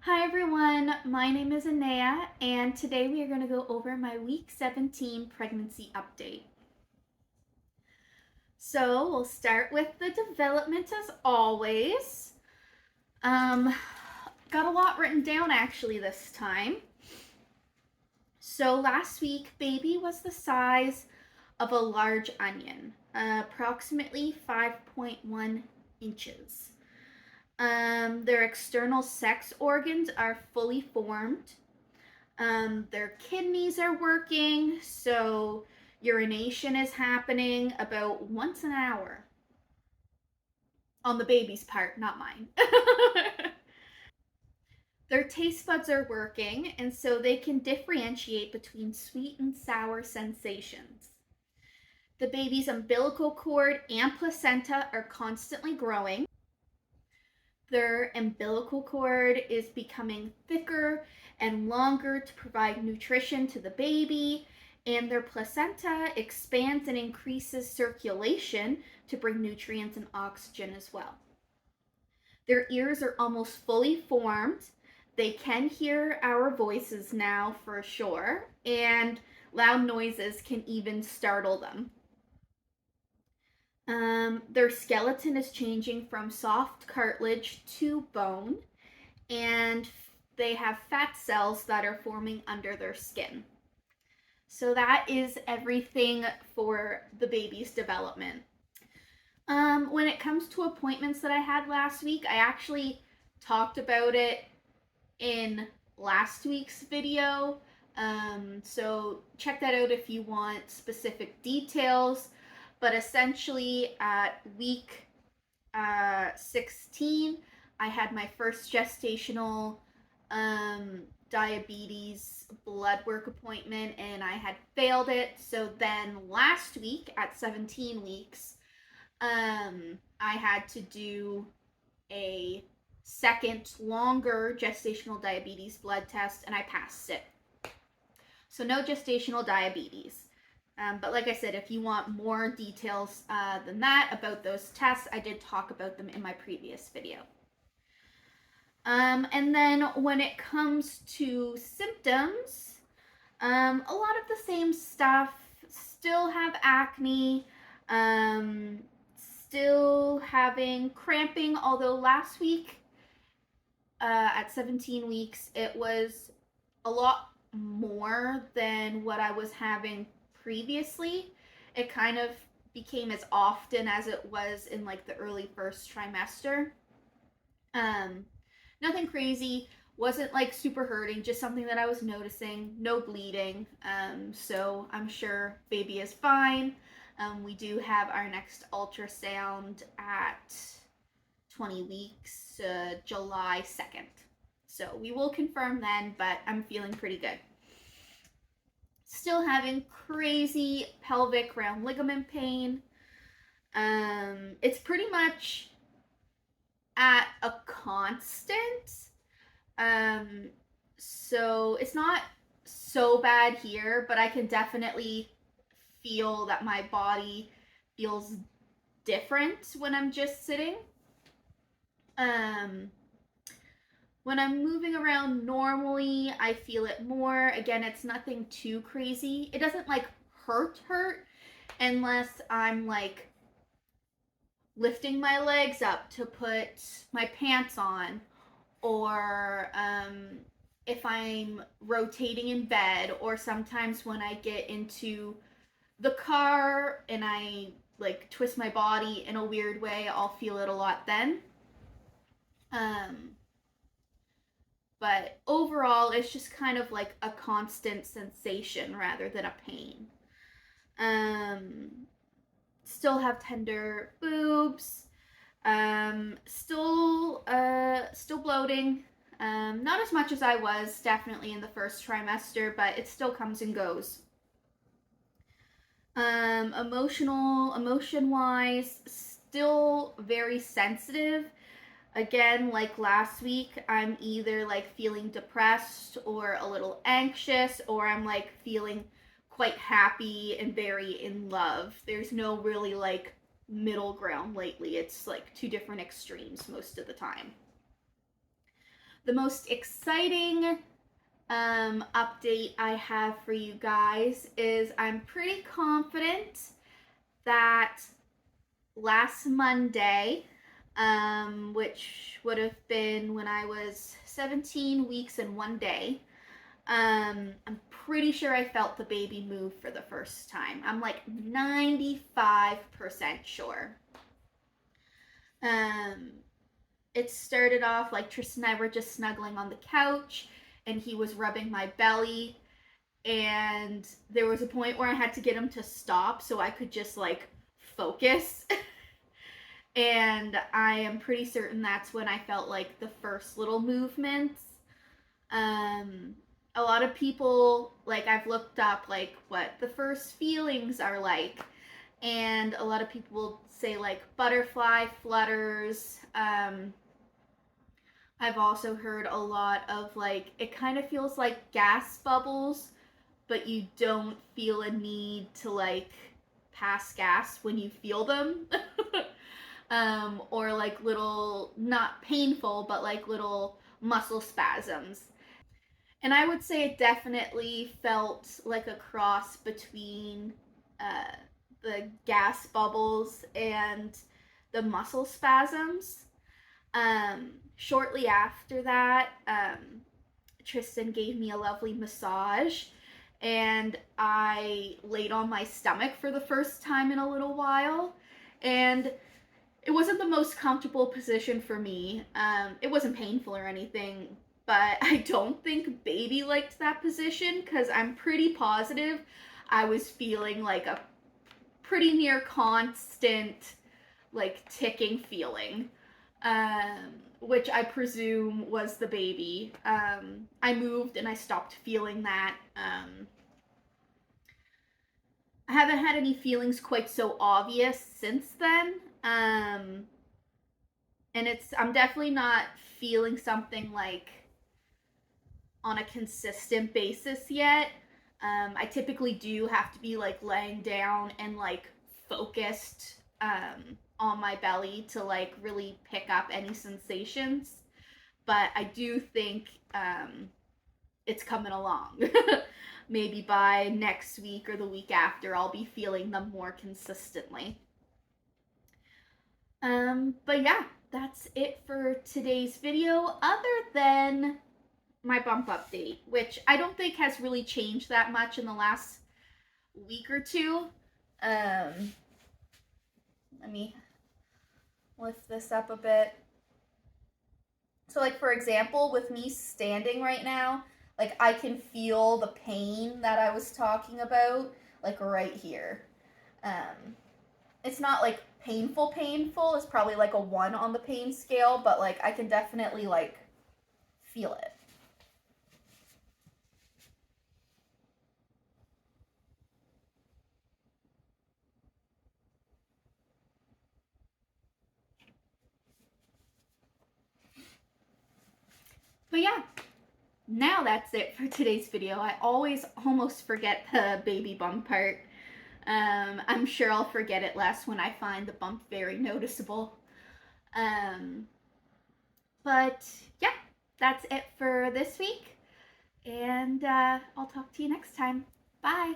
Hi everyone, my name is Anea, and today we are going to go over my week 17 pregnancy update. So we'll start with the development as always. Got a lot written down actually this time. So last week, baby was the size of a large onion, approximately 5.1 inches. Their external sex organs are fully formed. Their kidneys are working, so urination is happening about once an hour. On the baby's part, not mine. Their taste buds are working, and so they can differentiate between sweet and sour sensations. The baby's umbilical cord and placenta are constantly growing. Their umbilical cord is becoming thicker and longer to provide nutrition to the baby, and their placenta expands and increases circulation to bring nutrients and oxygen as well. Their ears are almost fully formed. They can hear our voices now for sure, and loud noises can even startle them. Their skeleton is changing from soft cartilage to bone, and they have fat cells that are forming under their skin. So that is everything for the baby's development. When it comes to appointments that I had last week, I actually talked about it in last week's video. So check that out if you want specific details. But essentially, at week 16, I had my first gestational diabetes blood work appointment and I had failed it. So then last week at 17 weeks, I had to do a second longer gestational diabetes blood test and I passed it. So no gestational diabetes. But like I said, if you want more details than that about those tests, I did talk about them in my previous video. And then when it comes to symptoms, a lot of the same stuff. Still have acne, still having cramping, although last week at 17 weeks, it was a lot more than what I was having previously. It kind of became as often as it was in like the early first trimester. Nothing crazy, wasn't like super hurting, just something that I was noticing. No bleeding, so I'm sure baby is fine. We do have our next ultrasound at 20 weeks, July 2nd. So we will confirm then, but I'm feeling pretty good. Still having crazy pelvic round ligament pain. It's pretty much at a constant. So it's not so bad here, but I can definitely feel that my body feels different when I'm just sitting. When I'm moving around normally, I feel it more. Again, it's nothing too crazy. It doesn't like hurt unless I'm like lifting my legs up to put my pants on, or if I'm rotating in bed, or sometimes when I get into the car and I like twist my body in a weird way, I'll feel it a lot then. But overall, it's just kind of like a constant sensation rather than a pain. Um, Still have tender boobs. Still bloating. Not as much as I was definitely in the first trimester, but it still comes and goes. Emotion wise, still very sensitive. Again, like last week, I'm either like feeling depressed or a little anxious, or I'm like feeling quite happy and very in love. There's no really like middle ground lately. It's like two different extremes most of the time. The most exciting update I have for you guys is I'm pretty confident that last Monday, which would have been when I was 17 weeks and 1 day, I'm pretty sure I felt the baby move for the first time. I'm like 95% sure. It started off like Tristan and I were just snuggling on the couch and he was rubbing my belly, and there was a point where I had to get him to stop so I could just like focus. And I am pretty certain that's when I felt like the first little movements. A lot of people, like, I've looked up like what the first feelings are like, and a lot of people will say like butterfly flutters. I've also heard a lot of like it kind of feels like gas bubbles, but you don't feel a need to like pass gas when you feel them. Or like little, not painful, but like little muscle spasms. And I would say it definitely felt like a cross between uh, the gas bubbles and the muscle spasms. Shortly after that, Tristan gave me a lovely massage, and I laid on my stomach for the first time in a little while. And it wasn't the most comfortable position for me. It wasn't painful or anything, but I don't think baby liked that position because I'm pretty positive I was feeling like a pretty near constant, like ticking feeling, which I presume was the baby. I moved and I stopped feeling that. I haven't had any feelings quite so obvious since then. And I'm definitely not feeling something like on a consistent basis yet. I typically do have to be like laying down and like focused on my belly to like really pick up any sensations. But I do think it's coming along. Maybe by next week or the week after, I'll be feeling them more consistently. But yeah, that's it for today's video, other than my bump update, which I don't think has really changed that much in the last week or two. Let me lift this up a bit. So like, for example, with me standing right now, like I can feel the pain that I was talking about, like right here. It's not like painful. It's probably like a 1 on the pain scale, but like I can definitely like feel it. But yeah, now that's it for today's video. I always almost forget the baby bump part. I'm sure I'll forget it less when I find the bump very noticeable. But yeah, that's it for this week. And I'll talk to you next time. Bye.